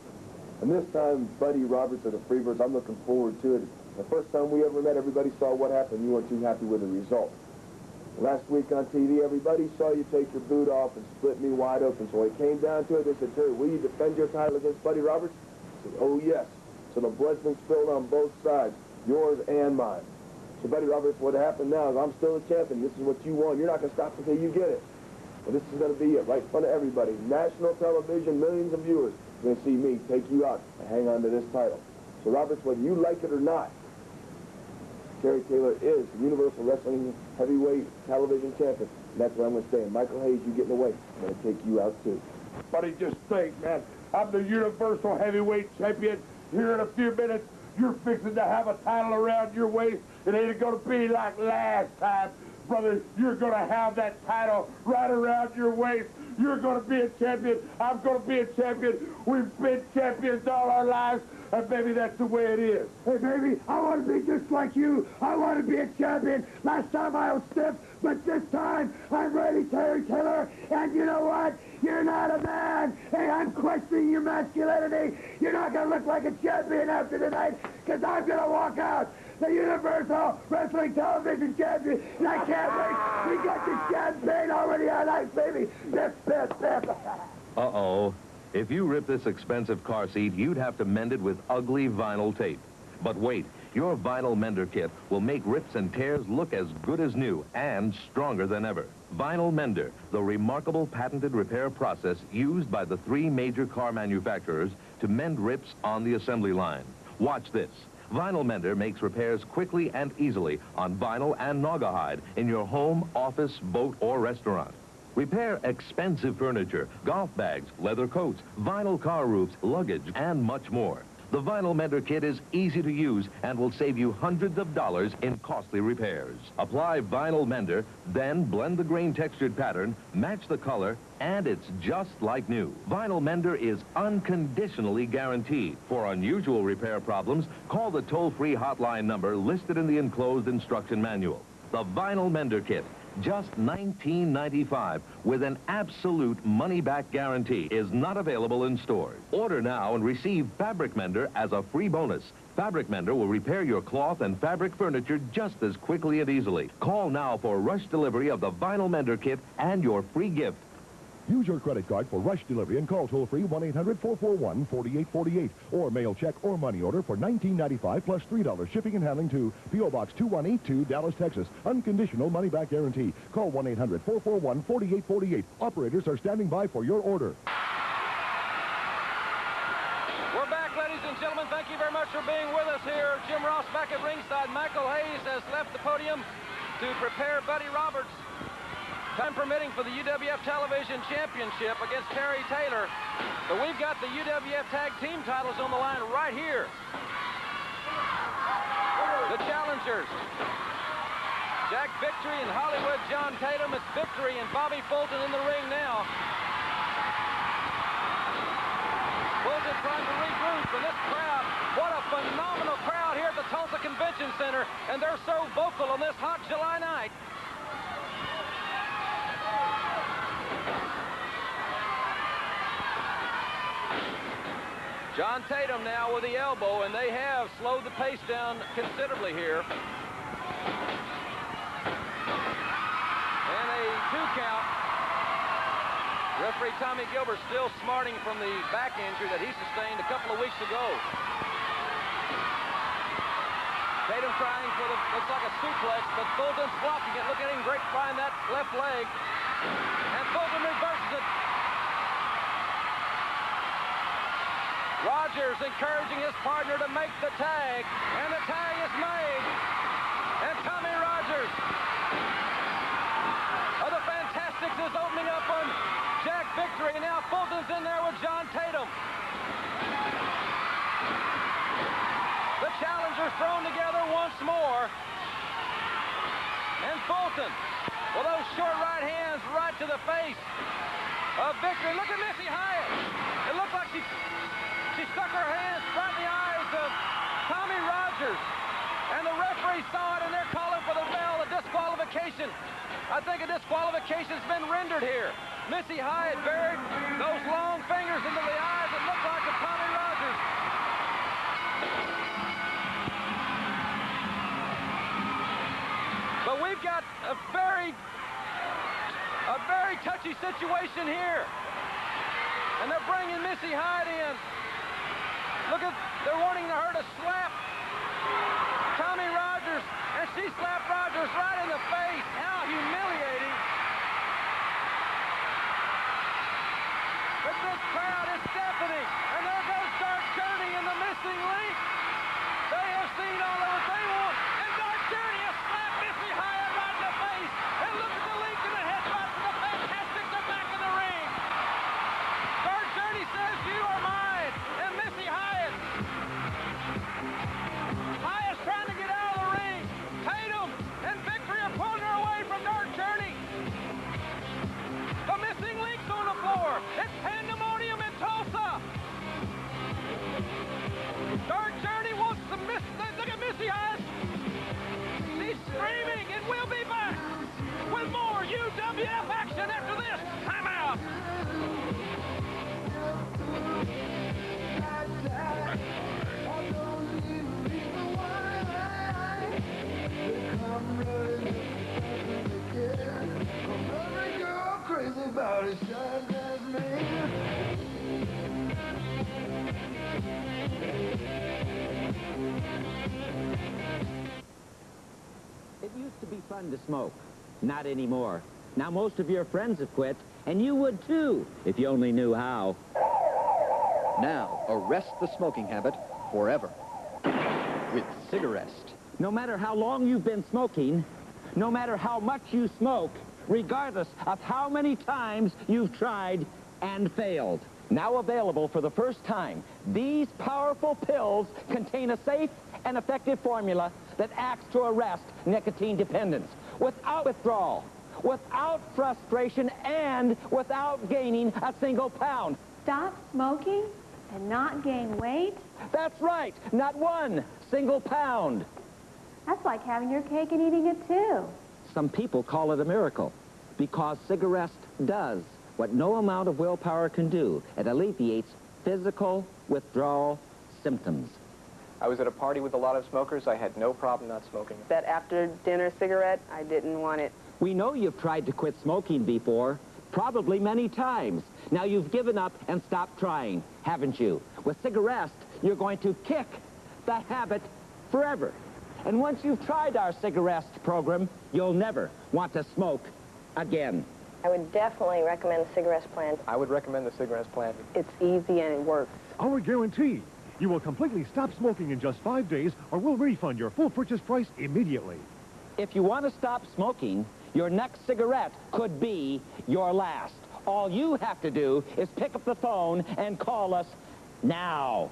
And this time, Buddy Roberts of the Freebirds, I'm looking forward to it. The first time we ever met, everybody saw what happened. You weren't too happy with the result. Last week on TV, everybody saw you take your boot off and split me wide open. So when it came down to it, they said, Terry, will you defend your title against Buddy Roberts? I said, oh, yes. So the blood's been spilled on both sides, yours and mine. So Buddy Roberts, what happened now is I'm still the champion. This is what you want. You're not going to stop until you get it. Well, this is going to be it, right in front of everybody. National television, millions of viewers are going to see me take you out and hang on to this title. So Roberts, whether you like it or not, Terry Taylor is the Universal Wrestling Heavyweight Television Champion. And that's what I'm going to say. And Michael Hayes, you get in the way. I'm going to take you out, too. Buddy, just think, man. I'm the Universal Heavyweight Champion. Here in a few minutes, you're fixing to have a title around your waist. It ain't going to be like last time. Brother, you're going to have that title right around your waist. You're going to be a champion. I'm going to be a champion. We've been champions all our lives. And baby, that's the way it is. Hey, baby, I want to be just like you. I want to be a champion. Last time I was stiff, but this time I'm ready, Terry Taylor. And you know what? You're not a man. Hey, I'm questioning your masculinity. You're not going to look like a champion after tonight, because I'm going to walk out the Universal Wrestling Television Champion. And I can't wait. We got the champagne already on ice, baby. Sip, sip, sip. Uh-oh. If you rip this expensive car seat, you'd have to mend it with ugly vinyl tape. But wait, your vinyl mender kit will make rips and tears look as good as new and stronger than ever. Vinyl Mender, the remarkable patented repair process used by the 3 major car manufacturers to mend rips on the assembly line. Watch this. Vinyl Mender makes repairs quickly and easily on vinyl and naugahyde in your home, office, boat, or restaurant. Repair expensive furniture, golf bags, leather coats, vinyl car roofs, luggage, and much more. The Vinyl Mender Kit is easy to use and will save you hundreds of dollars in costly repairs. Apply Vinyl Mender, then blend the grain textured pattern, match the color, and it's just like new. Vinyl Mender is unconditionally guaranteed. For unusual repair problems, call the toll-free hotline number listed in the enclosed instruction manual. The Vinyl Mender Kit, just $19.95 with an absolute money-back guarantee, is not available in stores. Order now and receive Fabric Mender as a free bonus. Fabric Mender will repair your cloth and fabric furniture just as quickly and easily. Call now for rush delivery of the Vinyl Mender Kit and your free gift. Use your credit card for rush delivery and call toll-free 1-800-441-4848 or mail check or money order for $19.95 plus $3 shipping and handling to P.O. Box 2182, Dallas, Texas. Unconditional money-back guarantee. Call 1-800-441-4848. Operators are standing by for your order. We're back, ladies and gentlemen. Thank you very much for being with us here. Jim Ross back at ringside. Michael Hayes has left the podium to prepare Buddy Roberts, time permitting, for the UWF Television Championship against Terry Taylor. But we've got the UWF Tag Team titles on the line right here. The challengers, Jack Victory and Hollywood John Tatum. It's Victory and Bobby Fulton in the ring now. Fulton trying to regroup, and this crowd, what a phenomenal crowd here at the Tulsa Convention Center, and they're so vocal on this hot July night. John Tatum now with the elbow, and they have slowed the pace down considerably here. And a 2 count. Referee Tommy Gilbert still smarting from the back injury that he sustained a couple of weeks ago. Tatum trying for the, looks like a suplex, but Fulton's blocking it. Look at him grapevine that left leg. And Fulton reverses it. Rogers encouraging his partner to make the tag, and the tag is made. And Tommy Rogers of the Fantastics is opening up on Jack Victory, and now Fulton's in there with John Tatum. The challengers thrown together once more. And Fulton, with those short right hands right to the face of Victory. Look at Missy Hyatt. It looked like she stuck her hands right in the eyes of Tommy Rogers. And the referee saw it, and they're calling for the bell, a disqualification. I think a disqualification's been rendered here. Missy Hyatt buried those long fingers into the eyes, it looked like, of Tommy Rogers. But we've got a very touchy situation here. And they're bringing Missy Hyatt in. Look at, they're wanting her to slap Tommy Rogers, and she slapped Rogers right in the face. How humiliating. But this crowd is deafening, and there goes Dark Journey in the missing link. They have seen all of what they want, and Dark Journey has slapped Missy Hyatt right in the face. And look at the link in the headbutt, and the Fantastics are back in the ring. Dark Journey says, "You are mine," and Missy Hyatt trying to get out of the ring. Tatum and Victory are pulling her away from Dark Journey. The missing link's on the floor. It's pandemonium in Tulsa. Dark Journey wants to miss. Look at Missy Hyatt. She's screaming, and we'll be back with more UWF action after this. Time out. It used to be fun to smoke. Not anymore. Now most of your friends have quit, and you would too, if you only knew how. Now, arrest the smoking habit forever with Cigarest. No matter how long you've been smoking, no matter how much you smoke, regardless of how many times you've tried and failed. Now available for the first time, these powerful pills contain a safe and effective formula that acts to arrest nicotine dependence without withdrawal, without frustration, and without gaining a single pound. Stop smoking and not gain weight? That's right, not one single pound. That's like having your cake and eating it too. Some people call it a miracle because Cigarest does what no amount of willpower can do. It alleviates physical withdrawal symptoms. I was at a party with a lot of smokers. I had no problem not smoking. That after-dinner cigarette, I didn't want it. We know you've tried to quit smoking before, probably many times. Now you've given up and stopped trying, haven't you? With Cigarest, you're going to kick the habit forever. And once you've tried our Cigarest program, you'll never want to smoke again. I would definitely recommend the Cigarest plan. I would recommend the Cigarest plan. It's easy and it works. Our guarantee. You will completely stop smoking in just 5 days, or we'll refund your full purchase price immediately. If you want to stop smoking, your next cigarette could be your last. All you have to do is pick up the phone and call us now.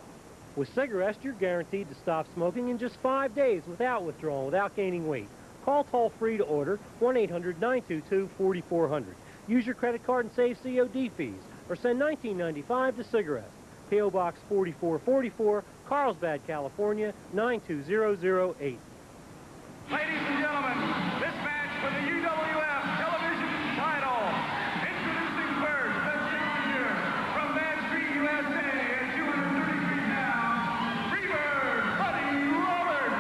With Cigarest, you're guaranteed to stop smoking in just 5 days without withdrawal, without gaining weight. Call toll-free to order 1-800-922-4400. Use your credit card and save COD fees, or send $19.95 to Cigarest. P.O. Box 4444, Carlsbad, California, 92008. Ladies and gentlemen, this match for the UWF television title. Introducing first, the challenger from Bad Street, USA, at 233 pounds, Freebird Buddy Roberts.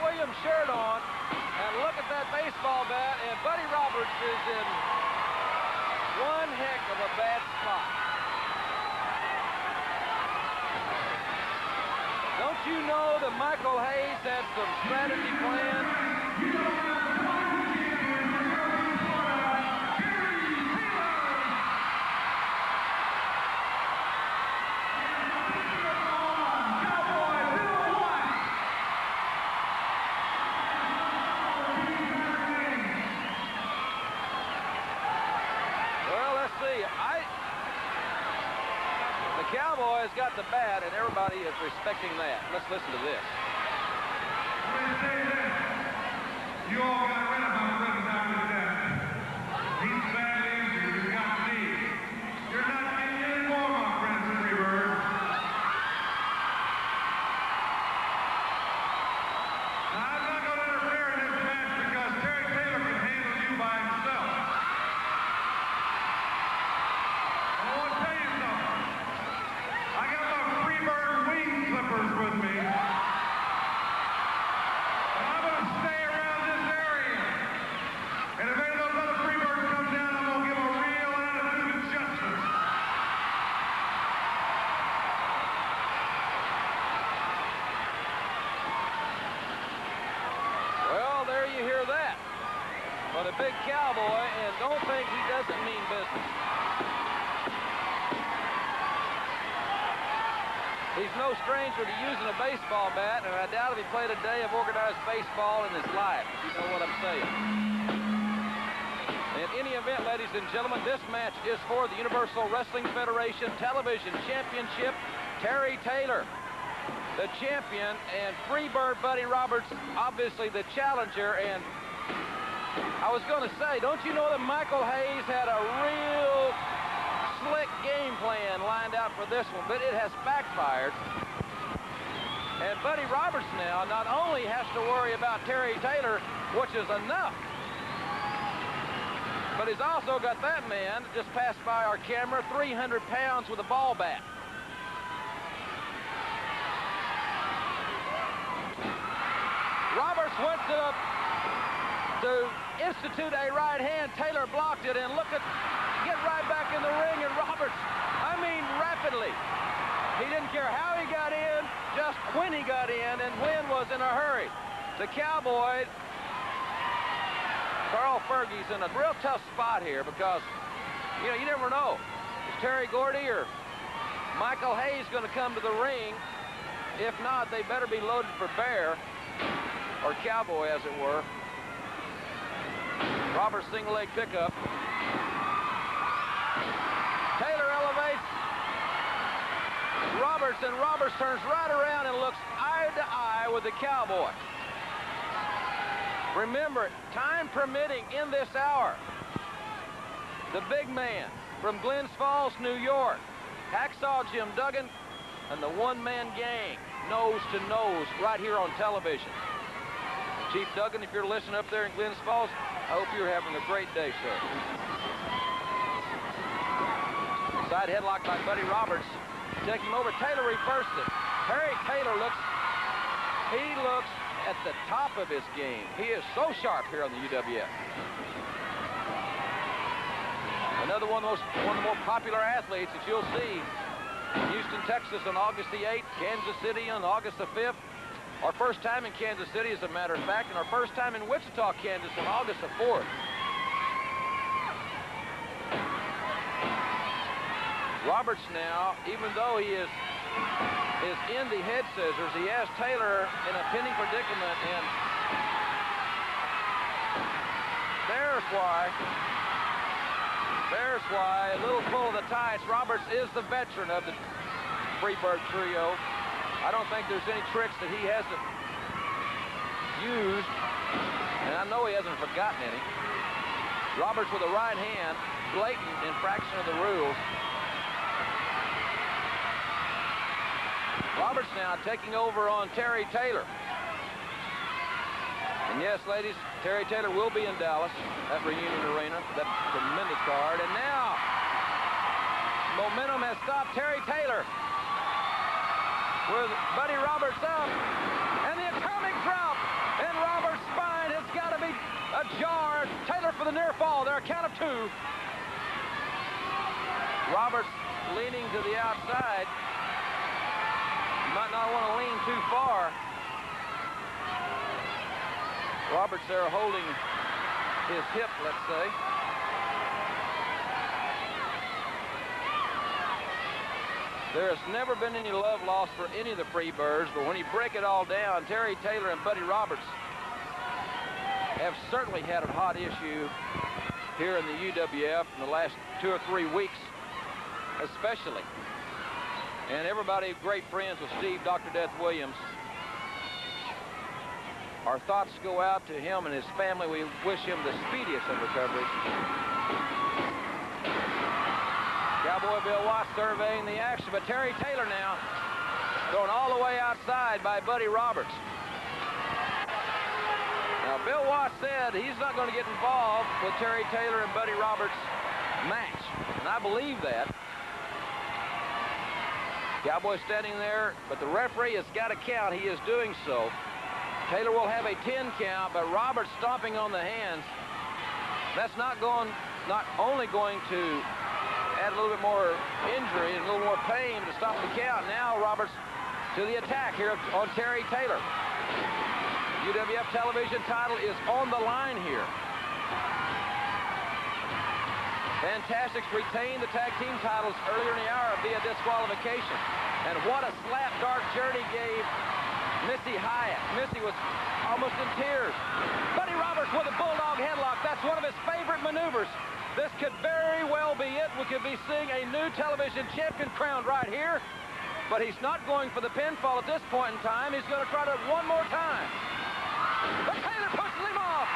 Williams shirt on, and look at that baseball bat, and Buddy Roberts is in one heck of a bad spot. Don't you know that Michael Hayes had some strategy planned? Cowboy's got the bat, and everybody is respecting that. Let's listen to this. You all got rid of my friend Dr. Death. He's badly injured. He's got knee. You're not getting any more, my friend Freebird. Now, I'm not going to interfere in this match because Terry Taylor can handle you by himself. I want to tell you something. I got my Freebird wing clippers with me. And I'm going to stay around this area. And if any of those other Freebirds come down, I'm going to give a real attitude adjustment. Well, there you hear that. But a big Cowboy, and don't think he doesn't mean business. He's no stranger to using a baseball bat, and I doubt if he played a day of organized baseball in his life, if you know what I'm saying. In any event, ladies and gentlemen, this match is for the Universal Wrestling Federation Television Championship. Terry Taylor, the champion, and Freebird Buddy Roberts, obviously the challenger. And I was going to say, don't you know that Michael Hayes had a real slick game plan lined out for this one, but it has backfired. And Buddy Roberts now not only has to worry about Terry Taylor, which is enough, but he's also got that man that just passed by our camera, 300 pounds with a ball bat. Roberts went to institute a right hand. Taylor blocked it, and look at, get right back in the ring, and Roberts, I mean rapidly. He didn't care how he got in, just when he got in, and when was in a hurry. The Cowboy, Carl Fergie's in a real tough spot here because, you know, you never know. Is Terry Gordy or Michael Hayes going to come to the ring? If not, they better be loaded for bear. or cowboy, as it were. Roberts single leg pickup. Taylor elevates. Roberts, and Roberts turns right around and looks eye to eye with the cowboy. Remember, time permitting in this hour, the big man from Glens Falls, New York, Hacksaw Jim Duggan, and the one-man gang, nose to nose, right here on television. Chief Duggan, if you're listening up there in Glens Falls, I hope you're having a great day, sir. Side headlock by Buddy Roberts. Take him over. Taylor reversed it. Terry Taylor looks at the top of his game. He is so sharp here on the UWF. Another one of the more popular athletes that you'll see in Houston, Texas on August the 8th, Kansas City on August the 5th. Our first time in Kansas City, as a matter of fact, and our first time in Wichita, Kansas on August the 4th. Roberts now, even though he is in the head scissors, he has Taylor in a pinning predicament, and there's why, a little full of the tights, Roberts is the veteran of the Freebird trio. I don't think there's any tricks that he hasn't used, and I know he hasn't forgotten any. Roberts with a right hand, blatant infraction of the rules. Roberts now taking over on Terry Taylor. And yes, ladies, Terry Taylor will be in Dallas at Reunion Arena. That tremendous card. And now, momentum has stopped Terry Taylor with Buddy Roberts up. And the atomic drop. And Roberts' spine has got to be ajar. Taylor for the near fall. There, a count of two. Roberts leaning to the outside. Might not want to lean too far. Roberts there holding his hip, let's say. There has never been any love lost for any of the Freebirds, but when you break it all down, Terry Taylor and Buddy Roberts have certainly had a hot issue here in the UWF in the last 2 or 3 weeks, especially. And everybody great friends with Steve Dr. Death Williams. Our thoughts go out to him and his family. We wish him the speediest of recoveries. Cowboy Bill Watts surveying the action, but Terry Taylor now going all the way outside by Buddy Roberts. Now, Bill Watts said he's not going to get involved with Terry Taylor and Buddy Roberts' match, and I believe that. Cowboy standing there, but the referee has got to count. He is doing so. Taylor will have a 10 count, but Roberts stomping on the hands. That's not only going to add a little bit more injury and a little more pain to stop the count. Now Roberts to the attack here on Terry Taylor. UWF television title is on the line here. Fantastics retained the tag team titles earlier in the hour via disqualification. And what a slap Dark Journey gave Missy Hyatt. Missy was almost in tears. Buddy Roberts with a bulldog headlock. That's one of his favorite maneuvers. This could very well be it. We could be seeing a new television champion crowned right here. But he's not going for the pinfall at this point in time. He's going to try it one more time. But Taylor pushes him off.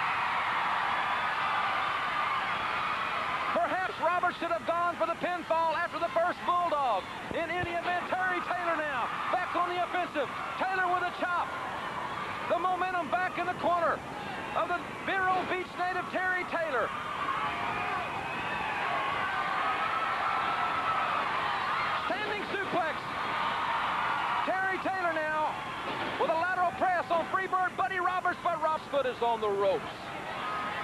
Perhaps Roberts should have gone for the pinfall after the first bulldog. In any event, Terry Taylor now back on the offensive. Taylor with a chop. The momentum back in the corner of the Vero Beach native Terry Taylor. Standing suplex. Terry Taylor now with a lateral press on Freebird Buddy Roberts, but Roberts' foot is on the ropes.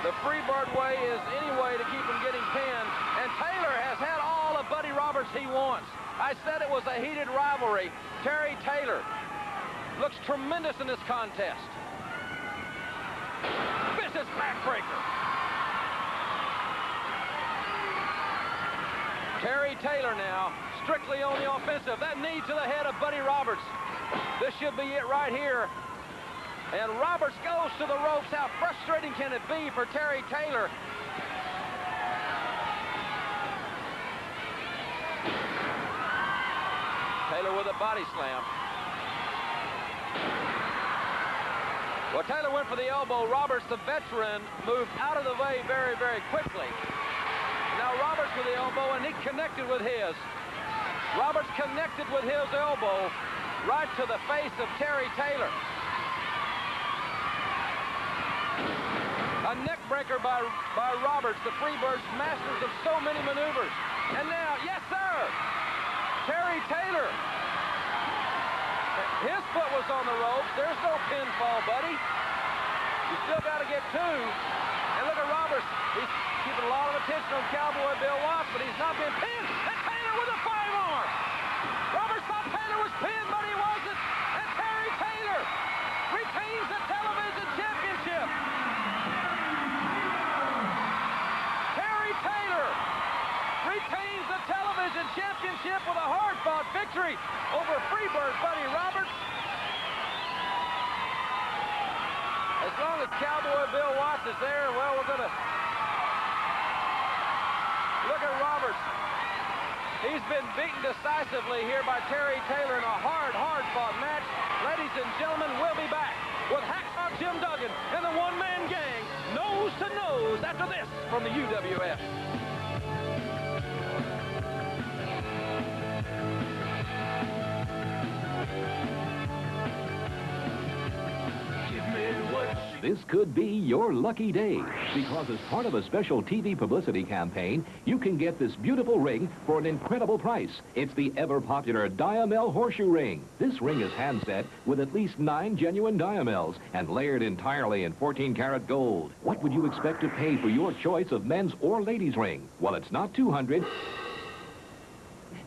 The Freebird way is any way to keep him getting pinned, and Taylor has had all of Buddy Roberts he wants. I said it was a heated rivalry. Terry Taylor looks tremendous in this contest. Vicious backbreaker. Terry Taylor now strictly on the offensive. That knee to the head of Buddy Roberts. This should be it right here. And Roberts goes to the ropes. How frustrating can it be for Terry Taylor? Taylor with a body slam. Well, Taylor went for the elbow. Roberts, the veteran, moved out of the way very, very quickly. Now Roberts with the elbow, and he connected with his. Roberts connected with his elbow right to the face of Terry Taylor. A neck breaker by Roberts, the Freebirds, masters of so many maneuvers. And now, yes, sir, Terry Taylor. His foot was on the ropes. There's no pinfall, buddy. You still got to get two. And look at Roberts. He's keeping a lot of attention on Cowboy Bill Watts, but he's not been pinned. And Taylor with a 5-arm. Roberts thought Taylor was pinned, but he wasn't. And Terry Taylor retains the television championship. Terry Taylor retains the television championship with a hard-fought victory over Freebird Buddy Roberts. As long as Cowboy Bill Watts is there, well, we're going to look at Roberts. He's been beaten decisively here by Terry Taylor in a hard-fought match. Ladies and gentlemen, we'll be back with Hacksaw Jim Duggan and the one-man gang, nose to nose, after this from the UWF. This could be your lucky day, because as part of a special TV publicity campaign, you can get this beautiful ring for an incredible price. It's the ever-popular Diamel Horseshoe Ring. This ring is hand-set with at least 9 genuine Diamels and layered entirely in 14-karat gold. What would you expect to pay for your choice of men's or ladies' ring? Well, it's not $200.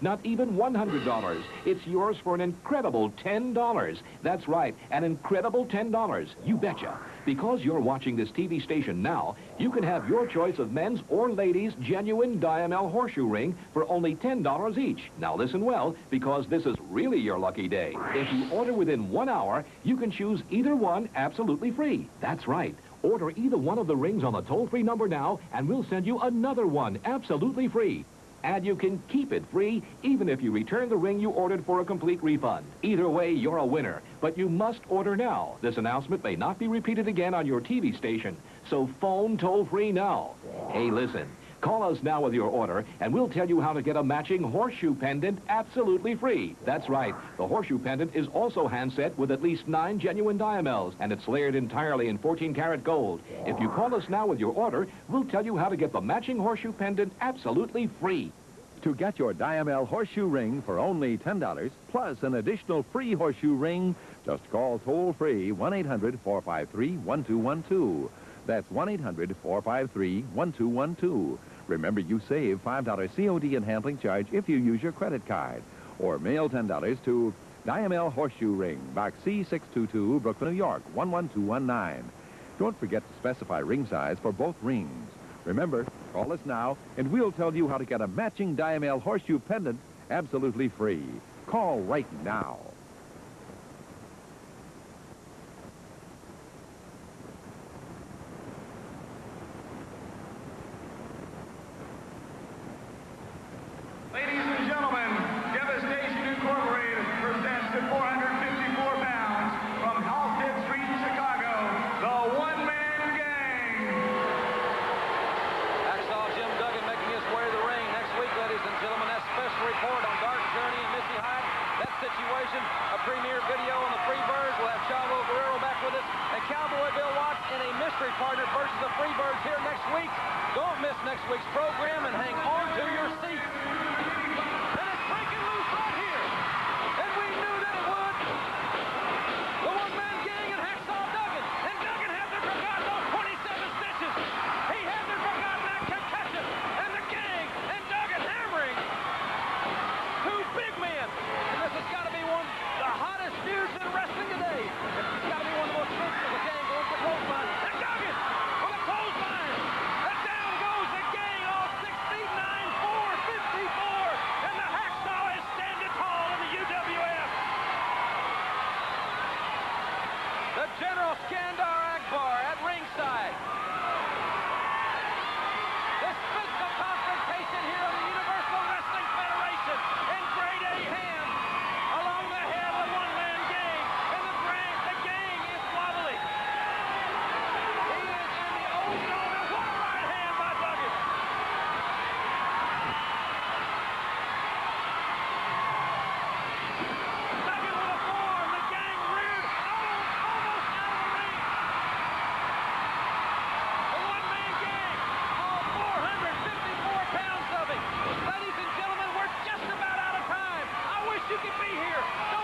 Not even $100. It's yours for an incredible $10. That's right, an incredible $10. You betcha. Because you're watching this TV station now, you can have your choice of men's or ladies' genuine Diamel Horseshoe Ring for only $10 each. Now listen well, because this is really your lucky day. If you order within 1 hour, you can choose either one absolutely free. That's right. Order either one of the rings on the toll-free number now, and we'll send you another one absolutely free. And you can keep it free even if you return the ring you ordered for a complete refund. Either way, you're a winner, but you must order now. This announcement may not be repeated again on your TV station, so phone toll-free now. Hey, listen, call us now with your order, and we'll tell you how to get a matching horseshoe pendant absolutely free. That's right, the horseshoe pendant is also hand-set with at least 9 genuine Diamels, and it's layered entirely in 14-karat gold. If you call us now with your order, we'll tell you how to get the matching horseshoe pendant absolutely free. To get your Diamel Horseshoe Ring for only $10, plus an additional free horseshoe ring, just call toll-free 1-800-453-1212. That's 1-800-453-1212. Remember, you save $5 COD and handling charge if you use your credit card. Or mail $10 to Diamel Horseshoe Ring, Box C622, Brooklyn, New York, 11219. Don't forget to specify ring size for both rings. Remember, call us now, and we'll tell you how to get a matching Diamel Horseshoe pendant absolutely free. Call right now. Ladies and gentlemen, Devastation Incorporated presents at 454 pounds from Halsted Street, Chicago, the one-man gang. Hacksaw Jim Duggan making his way to the ring. Next week, ladies and gentlemen, that special report on Dark Journey and Missy Hyatt. That situation, a premiere video on the Freebirds. We'll have Chavo Guerrero back with us. And Cowboy Bill Watts in a mystery partner versus the Freebirds here next week. Don't miss next week's program and hang on to your seat. And it's breaking loose right here. And we knew that it would. The one-man gang and Hacksaw Duggan. And Duggan hasn't forgotten those 27 stitches. He hasn't forgotten that concussion. And the gang and Duggan hammering. Two big men. And this has got to be one of the hottest feuds in wrestling today. It's got to be one of the most physical. The gang going for clothesline. And Duggan with a clothesline. And down goes the gang off 6 feet 9, 454. General Skandar Akbar at ringside. This physical confrontation here on the Universal Wrestling Federation in Grade A Ham along the head of a one-man gang. And the gang is wobbly. He is in the old shoulder. What a right hand by Duggan. Duggan with a forearm. The gang reared almost out of the ring. The one-man gang, all 454 pounds of him. Ladies and gentlemen, we're just about out of time. I wish you could be here.